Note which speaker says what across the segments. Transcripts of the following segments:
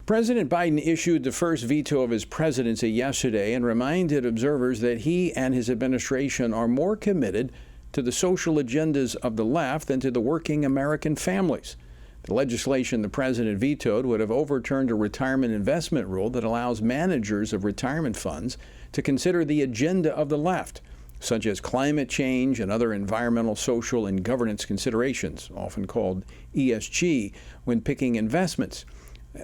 Speaker 1: President Biden issued the first veto of his presidency yesterday and reminded observers that he and his administration are more committed to the social agendas of the left than to the working American families. The legislation the president vetoed would have overturned a retirement investment rule that allows managers of retirement funds to consider the agenda of the left, such as climate change and other environmental, social, and governance considerations, often called ESG, when picking investments.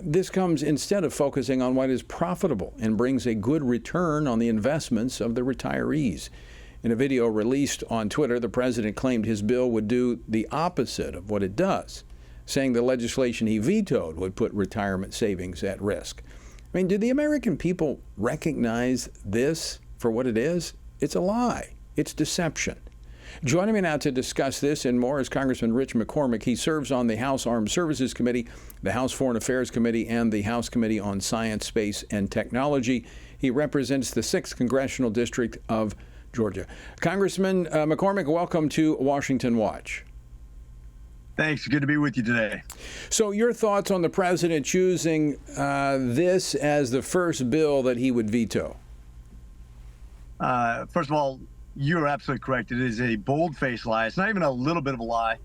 Speaker 1: This comes instead of focusing on what is profitable and brings a good return on the investments of the retirees. In a video released on Twitter, the president claimed his bill would do the opposite of what it does, saying the legislation he vetoed would put retirement savings at risk. I mean, do the American people recognize this for what it is? It's a lie. It's deception. Joining me now to discuss this and more is Congressman Rich McCormick. He serves on the House Armed Services Committee, the House Foreign Affairs Committee, and the House Committee on Science, Space, and Technology. He represents the 6th Congressional District of Georgia. Congressman McCormick, welcome to Washington Watch.
Speaker 2: Thanks. Good to be with you today.
Speaker 1: So your thoughts on the president choosing this as the first bill that he would veto?
Speaker 2: First of all, you're absolutely correct. It is a bold-faced lie. It's not even a little bit of a lie.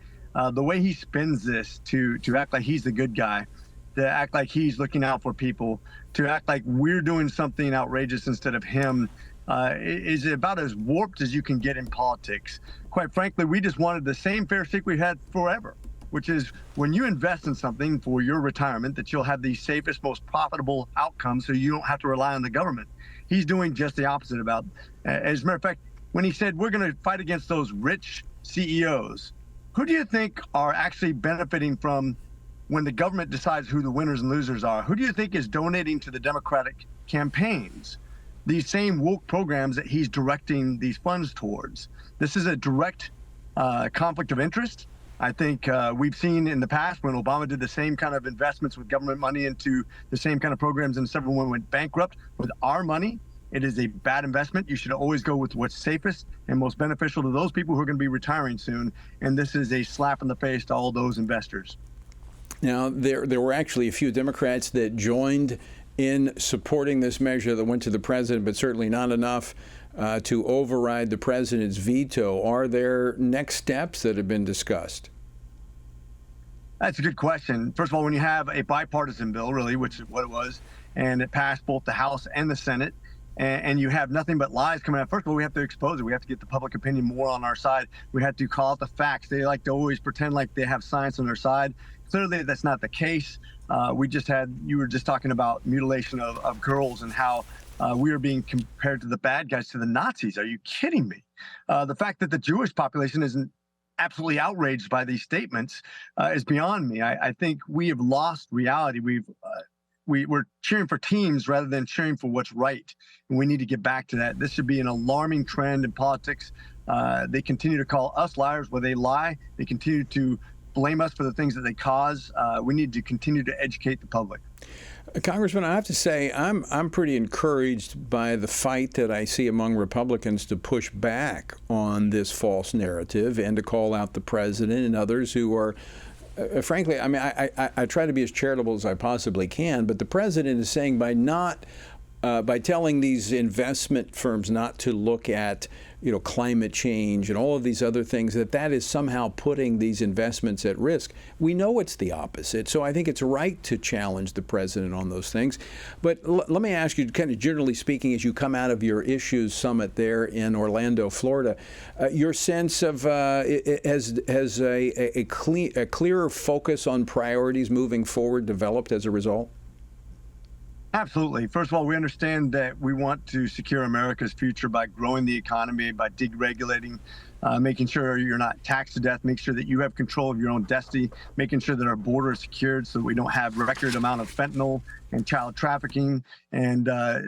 Speaker 2: The way he spins this to act like he's the good guy, to act like he's looking out for people, to act like we're doing something outrageous instead of him, is about as warped as you can get in politics. Quite frankly, we just wanted the same fair shake we had forever, which is when you invest in something for your retirement, that you'll have the safest, most profitable outcomes so you don't have to rely on the government. He's doing just the opposite about, as a matter of fact, when he said we're going to fight against those rich CEOs, who do you think are actually benefiting from when the government decides who the winners and losers are? Who do you think is donating to the Democratic campaigns? These same woke programs that he's directing these funds towards. This is a direct conflict of interest. I think we've seen in the past when Obama did the same kind of investments with government money into the same kind of programs and several went bankrupt. With our money, it is a bad investment. You should always go with what's safest and most beneficial to those people who are going to be retiring soon. And this is a slap in the face to all those investors.
Speaker 1: Now, there were actually a few Democrats that joined in supporting this measure that went to the president, but certainly not enough to override the president's veto. Are there next steps that have been discussed?
Speaker 2: That's a good question. First of all, when you have a bipartisan bill, really, which is what it was, and it passed both the House and the Senate, and you have nothing but lies coming out. First of all, we have to expose it. We have to get the public opinion more on our side. We have to call out the facts. They like to always pretend like they have science on their side. Clearly, that's not the case. You were just talking about mutilation of girls and how we are being compared to the bad guys, to the Nazis. Are you kidding me? The fact that the Jewish population isn't absolutely outraged by these statements is beyond me. I think we have lost reality. We're cheering for teams rather than cheering for what's right. And we need to get back to that. This should be an alarming trend in politics. They continue to call us liars where they lie. They continue to blame us for the things that they cause. We need to continue to educate the public.
Speaker 1: Congressman, I have to say I'm pretty encouraged by the fight that I see among Republicans to push back on this false narrative and to call out the president and others who are frankly, I mean, I try to be as charitable as I possibly can, but the president is saying by telling these investment firms not to look at, climate change and all of these other things, that is somehow putting these investments at risk. We know it's the opposite. So I think it's right to challenge the president on those things. But let me ask you, kind of generally speaking, as you come out of your Issues Summit there in Orlando, Florida, your sense of has a clearer focus on priorities moving forward developed as a result?
Speaker 2: Absolutely. First of all, we understand that we want to secure America's future by growing the economy, by deregulating, making sure you're not taxed to death, make sure that you have control of your own destiny, making sure that our border is secured so that we don't have record amount of fentanyl and child trafficking and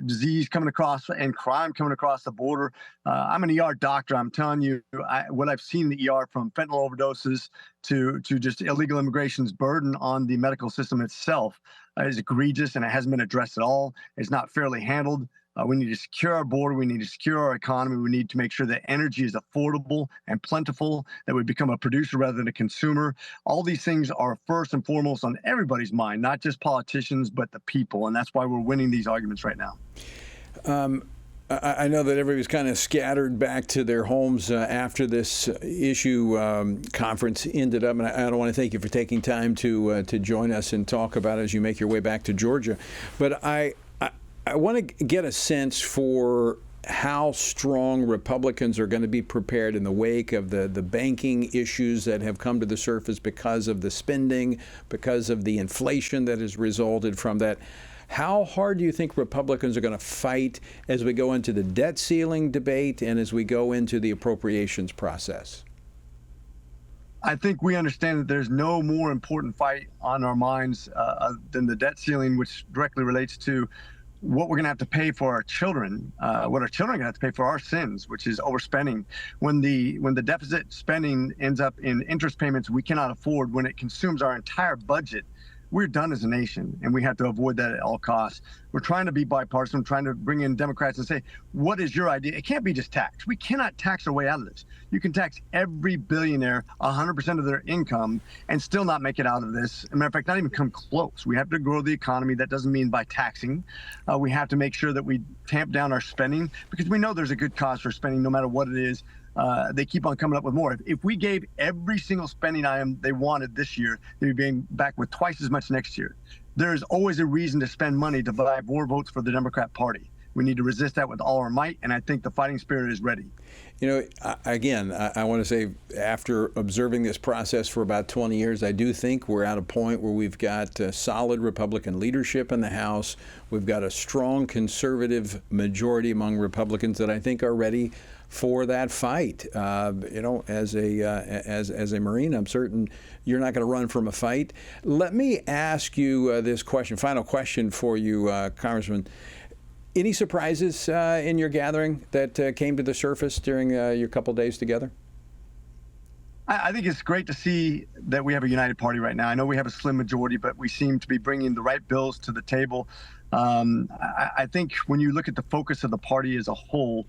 Speaker 2: disease coming across and crime coming across the border. I'm an ER doctor. I'm telling you what I've seen in the ER, from fentanyl overdoses to just illegal immigration's burden on the medical system itself. is egregious and it hasn't been addressed at all. It's not fairly handled. We need to secure our border. We need to secure our economy. We need to make sure that energy is affordable and plentiful, that we become a producer rather than a consumer. All these things are first and foremost on everybody's mind, not just politicians, but the people. And that's why we're winning these arguments right now.
Speaker 1: I know that everybody's kind of scattered back to their homes after this issue conference ended up, and I don't want to thank you for taking time to join us and talk about it as you make your way back to Georgia. But I want to get a sense for how strong Republicans are going to be prepared in the wake of the banking issues that have come to the surface because of the spending, because of the inflation that has resulted from that. How hard do you think Republicans are going to fight as we go into the debt ceiling debate and as we go into the appropriations process?
Speaker 2: I think we understand that there's no more important fight on our minds than the debt ceiling, which directly relates to what we're going to have to pay for our children, what our children are going to have to pay for our sins, which is overspending. When the deficit spending ends up in interest payments we cannot afford, when it consumes our entire budget, we're done as a nation, and we have to avoid that at all costs. We're trying to be bipartisan. We're trying to bring in Democrats and say, what is your idea? It can't be just tax. We cannot tax our way out of this. You can tax every billionaire 100% of their income and still not make it out of this. As a matter of fact, not even come close. We have to grow the economy. That doesn't mean by taxing. We have to make sure that we tamp down our spending, because we know there's a good cause for spending no matter what it is. They keep on coming up with more. If we gave every single spending item they wanted this year, they'd be being back with twice as much next year. There's always a reason to spend money to buy more votes for the Democrat Party. We need to resist that with all our might, and I think the fighting spirit is ready.
Speaker 1: You know, again, I want to say, after observing this process for about 20 years, I do think we're at a point where we've got solid Republican leadership in the House. We've got a strong conservative majority among Republicans that I think are ready for that fight. You know, as a Marine, I'm certain you're not going to run from a fight. Let me ask you this question, final question for you, Congressman. Any surprises in your gathering that came to the surface during your couple days together?
Speaker 2: I think it's great to see that we have a united party right now. I know we have a slim majority, but we seem to be bringing the right bills to the table. I think when you look at the focus of the party as a whole,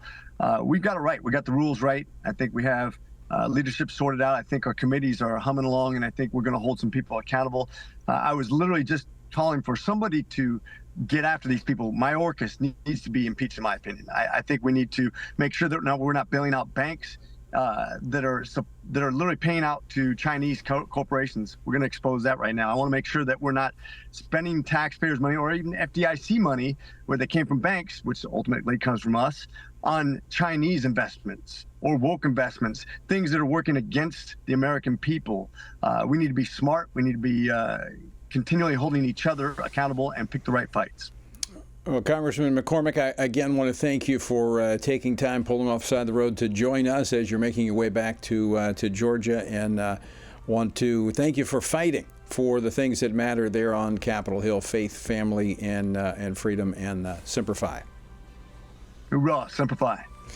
Speaker 2: we've got it right. We got the rules right. I think we have leadership sorted out. I think our committees are humming along, and I think we're going to hold some people accountable. I was literally just calling for somebody to get after these people. Mayorkas needs to be impeached, in my opinion. I think we need to make sure that now we're not bailing out banks that are literally paying out to Chinese corporations. We're going to expose that right now. I want to make sure that we're not spending taxpayers' money or even FDIC money where they came from banks, which ultimately comes from us, on Chinese investments or woke investments, things that are working against the American people. We need to be smart. We need to be continually holding each other accountable and pick the right fights.
Speaker 1: Well, Congressman McCormick, I again want to thank you for taking time, pulling off the side of the road to join us as you're making your way back to Georgia, and want to thank you for fighting for the things that matter there on Capitol Hill: faith, family, and freedom, and Semper Fi.
Speaker 2: Hoorah, Semper Fi.